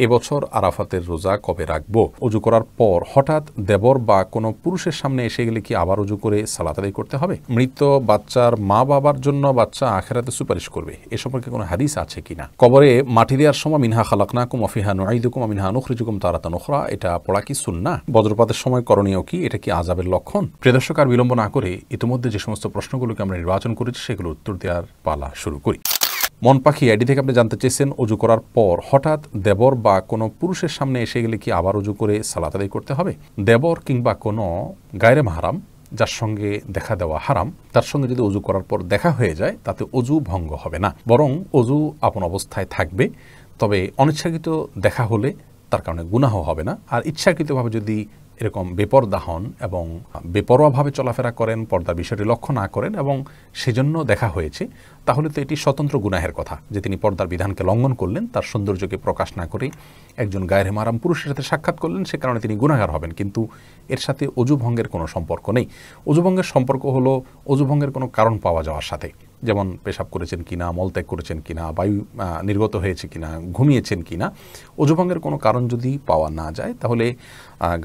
এবছর আরাফাতের রোজা কবে রাখবো? অজু করার পর হঠাৎ দেবর বা কোনো পুরুষের সামনে এসে গেলে কি আবার অজু করে সালাত আদায় করতে হবে? মৃত বাচ্চার মা বাবার জন্য বাচ্চা আখিরাতে সুপারিশ করবে, এ সম্পর্কে কোনো হাদিস আছে কিনা? কবরে মাটি দেওয়ার সময় মিনহা খালাকনাকুম ওয়া ফিহা নুঈদুকুম ওয়া মিনহা নুখরিজুকুম তারাতান উখরা, এটা পড়া কি সুন্নাহ? বজ্রপাতের সময় করণীয় কি? এটা কি আযাবের লক্ষণ? প্রিয় দর্শক, আর বিলম্ব না করে ইতিমধ্যে যে সমস্ত প্রশ্নগুলোকে আমরা নির্বাচন করেছি সেগুলো উত্তর দেওয়ার পালা শুরু করি। মন পাখি আইডি থেকে আপনি জানতে চেয়েছেন, অজু করার পর হঠাৎ দেবর বা কোনো পুরুষের সামনে এসে গেলে কি আবার অজু করে সালাত আদায় করতে হবে? দেবর কিংবা কোনো গায়রে মাহরাম যার সঙ্গে দেখা দেওয়া হারাম, তার সঙ্গে যদি অজু করার পর দেখা হয়ে যায় তাতে অজু ভঙ্গ হবে না, বরং অজু আপন অবস্থায় থাকবে। তবে অনিচ্ছাকৃত দেখা হলে তার কারণে গুনাহ হবে না। আর ইচ্ছাকৃতভাবে যদি এরকম বেপরদা হন এবং বেপরোয়াভাবে চলাফেরা করেন, পর্দার বিষয়টি লক্ষ্য না করেন এবং সেজন্য দেখা হয়েছে, তাহলে তো এটি স্বতন্ত্র গুনাহের কথা যে তিনি পর্দার বিধানকে লঙ্ঘন করলেন, তার সৌন্দর্যকে প্রকাশ না করে একজন গায়রে মাহরাম পুরুষের সাথে সাক্ষাৎ করলেন, সে কারণে তিনি গুনাহগার হবেন। কিন্তু এর সাথে অজু ভঙ্গের কোনো সম্পর্ক নেই। অজু ভঙ্গের সম্পর্ক হলো অজু ভঙ্গের কোনো কারণ পাওয়া যাওয়ার সাথে, যেমন পেশাব করেছেন কিনা, মলত্যাগ করেছেন কিনা, বায়ু নির্গত হয়েছে কিনা, ঘুমিয়েছেন কিনা। অজু ভঙ্গের কোনো কারণ যদি পাওয়া না যায় তাহলে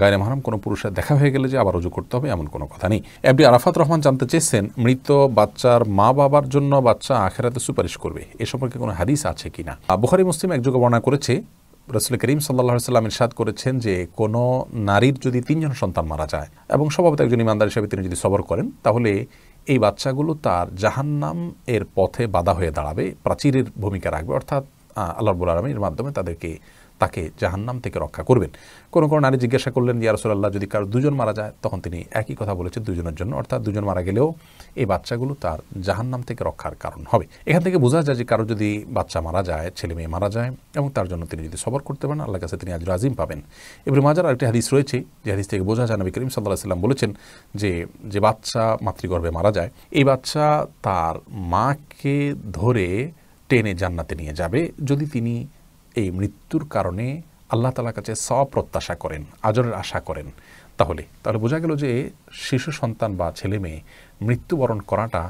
গায়রে মাহরাম কোনো পুরুষের দেখা হয়ে গেলে যে আবার অজু করতে হবে এমন কোনো কথা নেই। এমডি আরাফাত রহমান জানতে চেয়েছেন, মৃত বাচ্চার মা বাবার জন্য বাচ্চা আখিরাতে সুপারিশ করবে, এ সম্পর্কে কোনো হাদিস আছে কিনা? বুখারী মুসলিম একযোগে বর্ণনা করেছে, রাসূল করিম সাল্লাল্লাহু আলাইহি ওয়াসাল্লাম ইরশাদ করেছেন যে কোনো নারীর যদি 3 জন সন্তান মারা যায় এবং স্বভাবত একজন ইমানদার হিসেবে তিনি যদি সবর করেন, তাহলে এই বাচ্চাগুলো তার জাহান্নাম এর পথে বাধা হয়ে দাঁড়াবে, প্রাচীরের ভূমিকা রাখবে, অর্থাৎ আল্লাহ রাব্বুল আলামিনের মাধ্যমে তাকে জাহান্নাম থেকে রক্ষা করবেন। কোনো নারী জিজ্ঞাসা করলেন, ইয়া রাসূলুল্লাহ, যদি কারো 2 জন মারা যায়? তখন তিনি একই কথা বলেছেন, 2 জনের জন্য, অর্থাৎ 2 জন মারা গেলেও এই বাচ্চাগুলো তার জাহান্নাম থেকে রক্ষার কারণ হবে। এখান থেকে বোঝা যায় যে কারো যদি বাচ্চা মারা যায়, ছেলে মেয়ে মারা যায় এবং তার জন্য তিনি যদি সবর করতে পারেন, আল্লাহর কাছে তিনি আজর আজিম পাবেন। ইবনে মাজার আরেকটি হাদিস রয়েছে, যে হাদিস থেকে বোঝা যায় নবী করিম সাল্লাল্লাহু আলাইহি ওয়াসাল্লাম বলেছেন যে বাচ্চা মাতৃগর্ভে মারা যায়, এই বাচ্চা তার মাকে ধরে টেনে জান্নাতে নিয়ে যাবে যদি তিনি এই মৃত্যুর কারণে আল্লাহ তাআলার কাছে সওয়াব প্রত্যাশা করেন, আজরের আশা করেন। তাহলে বোঝা গেল যে শিশু সন্তান বা ছেলে মেয়ে মৃত্যুবরণ করাটা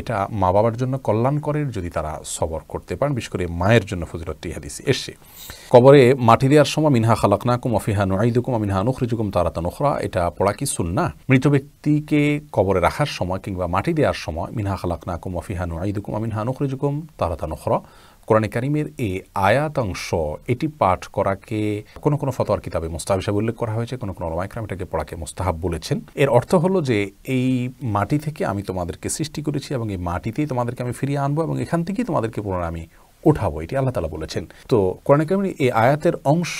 এটা মা বাবার জন্য কল্যাণকরের যদি তারা সবর করতে পারেন, বিশেষ করে মায়ের জন্য ফজিলতটি হাদিসে এসেছে। কবরে মাটি দেওয়ার সময় মিনহা খালাকনাকুম ওয়া ফিহা নুঈদুকুম ওয়া মিনহা নুখরিজুকুম তারাতান উখরা, এটা পড়া কি সুন্নাহ? মৃত ব্যক্তিকে কবরে রাখার সময় কিংবা মাটি দেওয়ার সময় মিনহা খালাকনাকুম ওয়া ফিহা নুঈদুকুম ওয়া মিনহা নুখরিজুকুম তারাতান উখরা, কোরআনে কারিমের এই আয়াতাংশ এটি পাঠ করাকে কোনো ফতোয়ার কিতাবে মুস্তাহাব হিসেবে উল্লেখ করা হয়েছে, কোনো উলামায়ে কেরাম এটাকে পড়াকে মুস্তাহাব বলেছেন। এর অর্থ হলো যে এই মাটি থেকে আমি তোমাদেরকে সৃষ্টি করেছি এবং এই মাটিতেই তোমাদেরকে আমি ফিরিয়ে আনবো এবং এখান থেকেই তোমাদেরকে পুনরায় আমি উঠাবো, এটি আল্লাহ তাআলা বলেছেন। তো কোরআনে কারিমের এই আয়াতের অংশ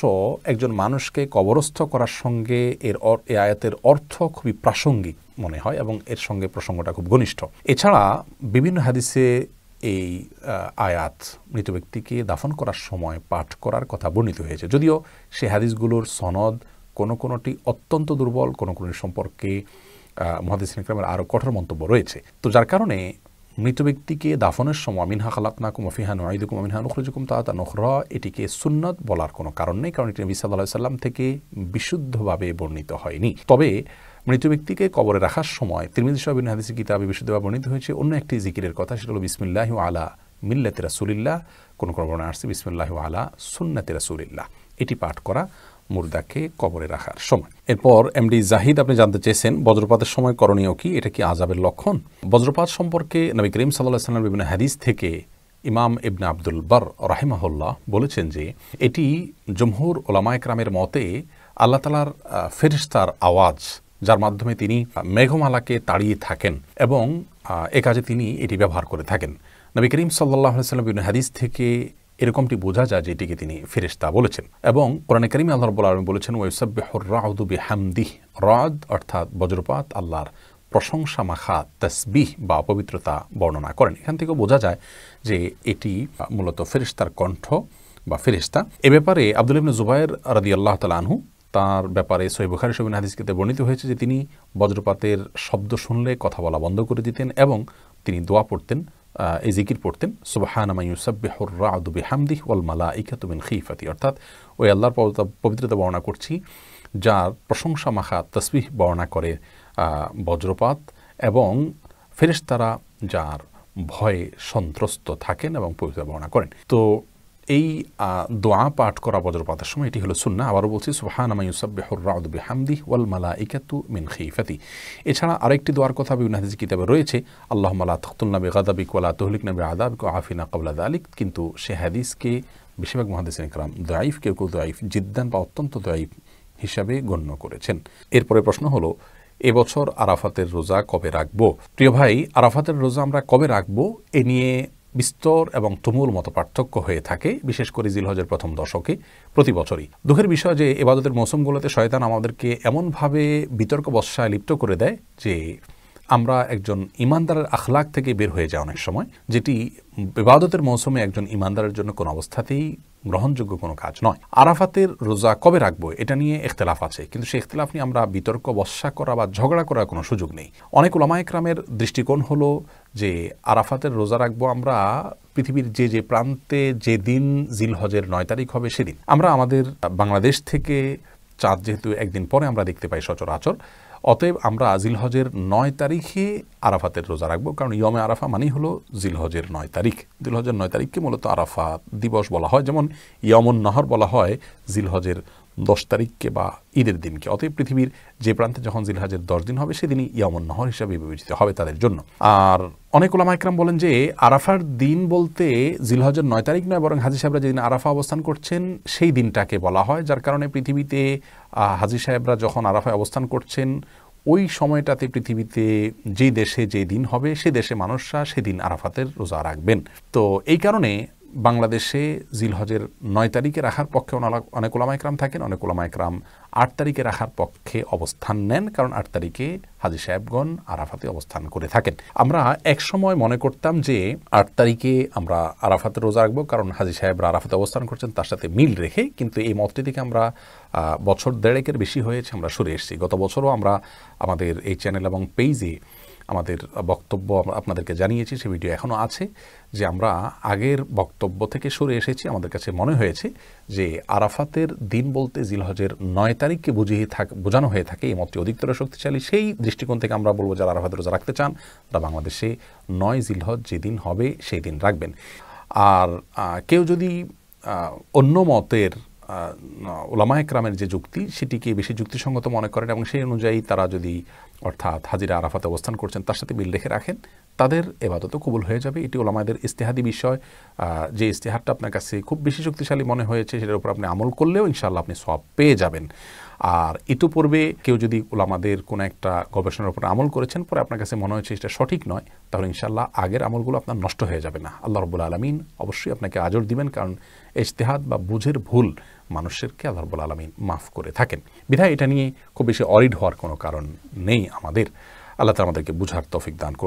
একজন মানুষকে কবরস্থ করার সঙ্গে এই আয়াতের অর্থ খুবই প্রাসঙ্গিক মনে হয় এবং এর সঙ্গে প্রসঙ্গটা খুব ঘনিষ্ঠ। এছাড়া বিভিন্ন হাদিসে এই আয়াত মৃত ব্যক্তিকে দাফন করার সময় পাঠ করার কথা বর্ণিত হয়েছে, যদিও সে হাদিসগুলোর সনদ কোনোটি অত্যন্ত দুর্বল, কোনোটি সম্পর্কে মুহাদ্দিসিন কিরামের আরও কঠোর মন্তব্য রয়েছে। তো যার কারণে মৃত ব্যক্তিকে দাফনের সময় মিনহা খালাকনাকুম ওয়া ফিহা নুঈদুকুম ওয়া মিনহা নুখরিজুকুম তারাতান উখরা, এটিকে সুন্নাত বলার কোনো কারণ নেই, কারণ এটি নবী সাল্লাল্লাহু আলাইহি ওয়াসাল্লাম থেকে বিশুদ্ধভাবে বর্ণিত হয়নি। তবে মৃত ব্যক্তিকে কবরে রাখার সময় তিরমিজি সহ বিভিন্ন হাদিসে কিতাবে বিশুদ্ধভাবে বর্ণিত হয়েছে অন্য একটি জিকিরের কথা, সেটা হলো বিসমিল্লাহি আলা মিল্লাতি রাসূলিল্লাহ, কোন বর্ণনা আসছে বিসমিল্লাহি আলা সুন্নাতি রাসূলিল্লাহ, এটি পাঠ করা মুর্দাকে কবরে রাখার সময়। এরপর এমডি জাহিদ আপনি জানতে চেয়েছেন, বজ্রপাতের সময় করণীয় কি? এটা কি আযাবের লক্ষণ? বজ্রপাত সম্পর্কে নবী করিম সাল্লাল্লাহু আলাইহি ওয়াসাল্লাম বিভিন্ন হাদিস থেকে ইমাম ইবনে আব্দুল বার রাহিমাহুল্লাহ বলেছেন যে এটি জমহুর উলামায়ে কেরামের মতে আল্লাহ তাআলার ফেরেশতার আওয়াজ, যার মাধ্যমে তিনি মেঘমালাকে তাড়িয়ে থাকেন এবং এ কাজে তিনি এটি ব্যবহার করে থাকেন। নবী করিম সাল্লাল্লাহু আলাইহি ওয়াসাল্লাম বিভিন্ন হাদিস থেকে এরকমটি বোঝা যায় যে এটিকে তিনি ফেরেশতা বলেছেন এবং কোরআনে কারিমে আল্লাহ রাব্বুল আলামিন বলেছেন ওয়া ইউসাব্বিহুর রা'দু বিহামদিহি, রা'দ অর্থাৎ বজ্রপাত আল্লাহর প্রশংসা মাখা তাসবিহ বা পবিত্রতা বর্ণনা করেন। এখান থেকে বোঝা যায় যে এটি মূলত ফেরেশতার কণ্ঠ বা ফেরেশতা। এ ব্যাপারে আব্দুল্লাহ ইবনে জুবায়ের রাদিয়াল্লাহু তাআলা আনহু তার ব্যাপারে সহিহ বুখারী শরীফ হাদিসে বর্ণিত হয়েছে যে তিনি বজ্রপাতের শব্দ শুনলে কথা বলা বন্ধ করে দিতেন এবং তিনি দোয়া পড়তেন, এই জিকির পড়তেন, সুবহানা মা ইউসাব্বিহুর রা'দু বিহামদিহি ওয়াল মালাইকাতু মিন খিফাতি, অর্থাৎ ওই আল্লাহর পবিত্রতা বর্ণনা করছি যার প্রশংসা মাখা তাসবিহ বর্ণনা করে বজ্রপাত এবং ফেরেশতারা যার ভয়ে সন্ত্রস্ত থাকেন এবং পবিত্রতা বর্ণনা করেন। তো এই দোয়া পাঠ করা বজ্রপাতের সময় এটি হলো সুন্নাহ। আবারও বলছি, সুবহানা মা ইউসাব্বিহুর রা'দু বিহামদিহি ওয়াল মালাইকাতু মিন খিফাতি। এছাড়া আরেকটি দোয়ার কথা বিভিন্ন হাদিস কিতাবে রয়েছে, আল্লাহুম্মা লা তাকতুলনা বিগাদাবিক ওয়া লা তুহলিকনা বিআযাবিক ওয়া আফিনা ক্বাবলা যালিক। কিন্তু সে হাদিসকে বেশিরভাগ মুহাদ্দিসিন কিরাম দাঈফ, কেউ কেউ দাঈফ জিদ্দান বা অত্যন্ত দাঈফ হিসাবে গণ্য করেছেন। এরপরে প্রশ্ন হলো, এবছর আরাফাতের রোজা কবে রাখবো? প্রিয় ভাই, আরাফাতের রোজা আমরা কবে রাখবো এ নিয়ে বিস্তর এবং তুমুল মতো পার্থক্য হয়ে থাকে, বিশেষ করে জিলহজের প্রথম দশকে প্রতি বছরই। দুঃখের বিষয় যে ইবাদতের মৌসুমগুলোতে শয়তান আমাদেরকে এমনভাবে বিতর্ক বর্ষায় লিপ্ত করে দেয় যে আমরা একজন ইমানদারের আখলাক থেকে বের হয়ে যায় অনেক সময়, যেটি ইবাদতের মৌসুমে একজন ইমানদারের জন্য কোনো অবস্থাতেই গ্রহণযোগ্য কোনো কাজ নয়। আরাফাতের রোজা কবে রাখবো এটা নিয়ে ইখতিলাফ আছে, কিন্তু সেই ইখতিলাফ নিয়ে আমরা বিতর্ক বর্ষা করা বা ঝগড়া করার কোনো সুযোগ নেই। অনেক উলামায়ে কেরামের দৃষ্টিকোণ হলো যে আরাফাতের রোজা রাখবো আমরা পৃথিবীর যে যে প্রান্তে যে দিন জিলহজের 9 তারিখ হবে সেদিন। আমরা আমাদের বাংলাদেশ থেকে চাঁদ যেহেতু একদিন পরে আমরা দেখতে পাই সচরাচর, অতএব আমরা জিলহজের 9 তারিখে আরাফাতের রোজা রাখবো, কারণ ইয়মে আরাফা মানেই হলো জিলহজের 9 তারিখ। জিলহজের 9 তারিখকে মূলত আরাফা দিবস বলা হয়, যেমন ইয়মুন নহর বলা হয় জিলহজের 10 তারিখকে বা ঈদের দিনকে। অতএব পৃথিবীর যে প্রান্তে যখন জিলহজের 10 দিন হবে সেদিনই ইয়ামুন নহর হিসাবে বিবেচিত হবে তাদের জন্য। আর অনেক উলামায়ে কেরাম বলেন যে আরাফার দিন বলতে জিলহজের 9 তারিখ নয়, বরং হাজী সাহেবরা যেদিন আরাফা অবস্থান করছেন সেই দিনটাকে বলা হয়, যার কারণে পৃথিবীতে হাজী সাহেবরা যখন আরাফায় অবস্থান করছেন ওই সময়টাতে পৃথিবীতে যে দেশে যে দিন হবে সে দেশে মানুষরা সেদিন আরাফাতের রোজা রাখবেন। তো এই কারণে বাংলাদেশে জিলহজের 9 তারিখে রাখার পক্ষে অনেক উলামায়ে কেরাম থাকেন, অনেক উলামায়ে কেরাম 8 তারিখে রাখার পক্ষে অবস্থান নেন, কারণ 8 তারিখে হাজী সাহেবগণ আরাফাতে অবস্থান করে থাকেন। আমরা এক সময় মনে করতাম যে 8 তারিখে আমরা আরাফাতে রোজা রাখবো, কারণ হাজী সাহেবরা আরাফাতে অবস্থান করছেন তার সাথে মিল রেখে, কিন্তু এই মতটি থেকে আমরা বছর দেড়েকের বেশি হয়েছে আমরা সরে এসেছি। গত বছরও আমরা আমাদের এই চ্যানেল এবং পেজে আমাদের বক্তব্য আপনাদেরকে জানিয়েছি, সে ভিডিও এখনও আছে, যে আমরা আগের বক্তব্য থেকে সরে এসেছি। আমাদের কাছে মনে হয়েছে যে আরাফাতের দিন বলতে জিলহজের 9 তারিখকে বোঝানো হয়ে থাকে, এই মতটি অধিকতর শক্তিশালী। সেই দৃষ্টিকোণ থেকে আমরা বলবো যারা আরাফাতের রোজা রাখতে চান তারা বাংলাদেশে 9 জিলহজ যেদিন হবে সেই দিন রাখবেন। আর কেউ যদি অন্য মতের উলামায়ে কেরামের যে যুক্তি সেটিকে বেশি যুক্তিসঙ্গত মনে করেন এবং সেই অনুযায়ী তারা যদি অর্থাৎ হাজিরা আরাফাতে অবস্থান করছেন তার সাথে মিল রেখে রাখেন, তাদের এবাদতও কবুল হয়ে যাবে। এটি উলামাদের ইজতিহাদি বিষয়। যে ইজতিহাদটা আপনার কাছে খুব বেশি শক্তিশালী মনে হয়েছে সেটার উপর আপনি আমল করলেও ইনশাআল্লাহ আপনি সওয়াব পেয়ে যাবেন। আর ইতিপূর্বে কেউ যদি উলামাদের কোনো একটা গবেষণার উপর আমল করেছেন, পরে আপনার কাছে মনে হয়েছে এটা সঠিক নয়, তাহলে ইনশাআল্লাহ আগের আমলগুলো আপনার নষ্ট হয়ে যাবে না। আল্লাহ রাব্বুল আলামিন অবশ্যই আপনাকে আজর দিবেন, কারণ ইজতিহাদ বা বুঝের ভুল মানুষেরকে আল্লাহ রাব্বুল আলামিন মাফ করে থাকেন। বিধায় এটা নিয়ে খুব বেশি অরিড হওয়ার কোনো কারণ নেই আমাদের। আল্লাহ তাআলা আমাদেরকে বুঝার তৌফিক দান করুন।